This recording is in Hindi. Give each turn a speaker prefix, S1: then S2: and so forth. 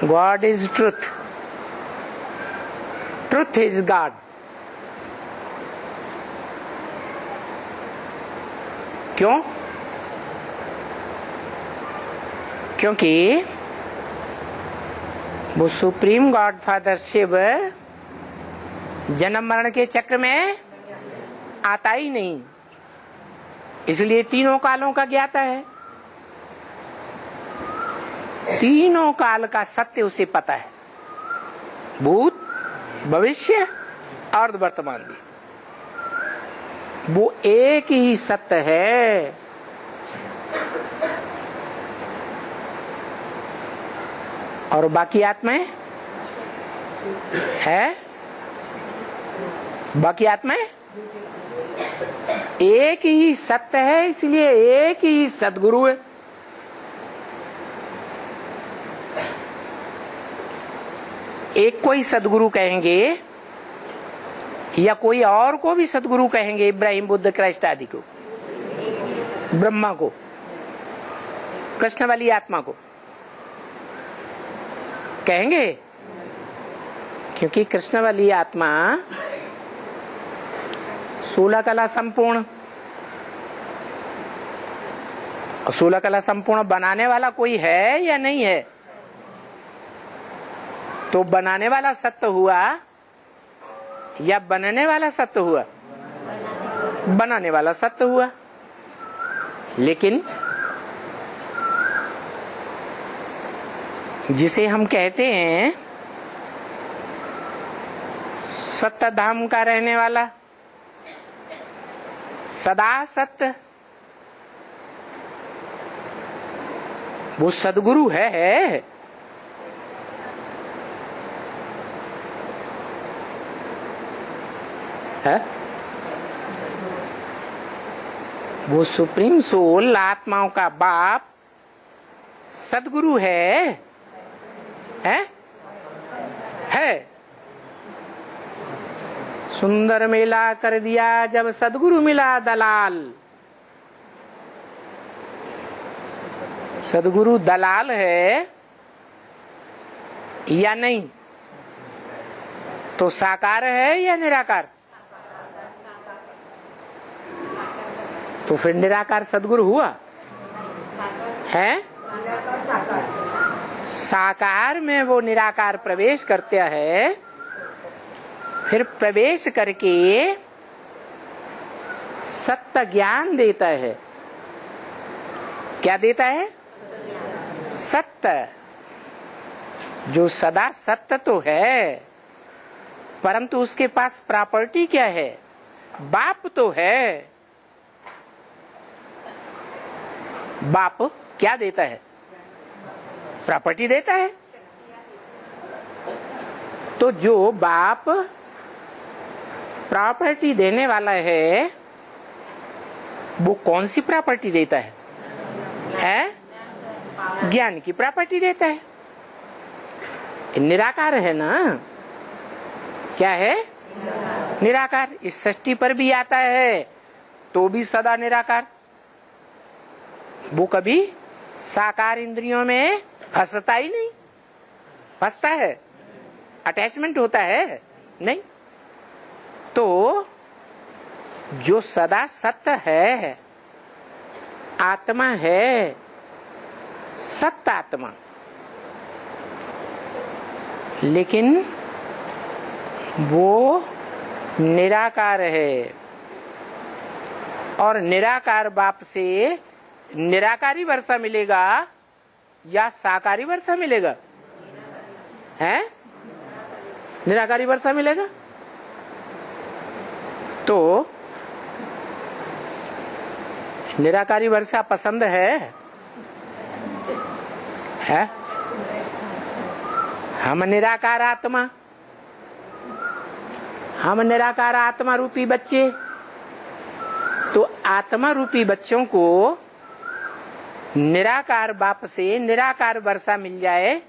S1: God is truth, truth is God. क्यों? क्योंकि वो सुप्रीम गॉड फादर शिव जन्म मरण के चक्र में आता ही नहीं, इसलिए तीनों कालों का ज्ञाता है। तीनों काल का सत्य उसे पता है, भूत, भविष्य और वर्तमान भी। वो एक ही सत्य है। और बाकी आत्माएं है, बाकी आत्माएं एक ही सत्य है, इसलिए एक ही सद्गुरु है। एक को ही सद्गुरु कहेंगे या कोई और को भी सद्गुरु कहेंगे, इब्राहिम, बुद्ध, क्राइस्ट आदि को, ब्रह्मा को, कृष्ण वाली आत्मा को कहेंगे? क्योंकि कृष्ण वाली आत्मा 16 कला संपूर्ण, और 16 कला संपूर्ण बनाने वाला कोई है या नहीं है? तो बनाने वाला सत्य हुआ या बनने वाला सत्य हुआ? बनाने वाला सत्य हुआ। लेकिन जिसे हम कहते हैं सत्य धाम का रहने वाला, सदा सत्य, वो सद्गुरु है। वो सुप्रीम सोल, आत्माओं का बाप, सद्गुरु है। सुंदर मेला कर दिया जब सद्गुरु मिला दलाल। सद्गुरु दलाल है या नहीं? तो साकार है या निराकार? तो फिर निराकार सद्गुरु हुआ है? साकार में वो निराकार प्रवेश करता है, फिर प्रवेश करके सत्य ज्ञान देता है। क्या देता है? सत्य, जो सदा सत्य तो है, परंतु उसके पास प्रॉपर्टी क्या है? बाप तो है। बाप क्या देता है? प्रॉपर्टी देता है। तो जो बाप प्रॉपर्टी देने वाला है, वो कौन सी प्रॉपर्टी देता है? ज्ञान की प्रॉपर्टी देता है। निराकार है ना? क्या है? निराकार। इस सृष्टि पर भी आता है तो भी सदा निराकार। वो कभी साकार इंद्रियों में फंसता ही नहीं। फंसता है? अटैचमेंट होता है? नहीं। तो जो सदा सत्य है, आत्मा है, सत्य आत्मा, लेकिन वो निराकार है। और निराकार बाप से निराकारी वर्षा मिलेगा या साकारी वर्षा मिलेगा? है? निराकारी वर्षा मिलेगा। तो निराकारी वर्षा पसंद है? हम निराकार आत्मा, हम निराकार आत्मा रूपी बच्चे, तो आत्मा रूपी बच्चों को निराकार बाप से निराकार वर्षा मिल जाए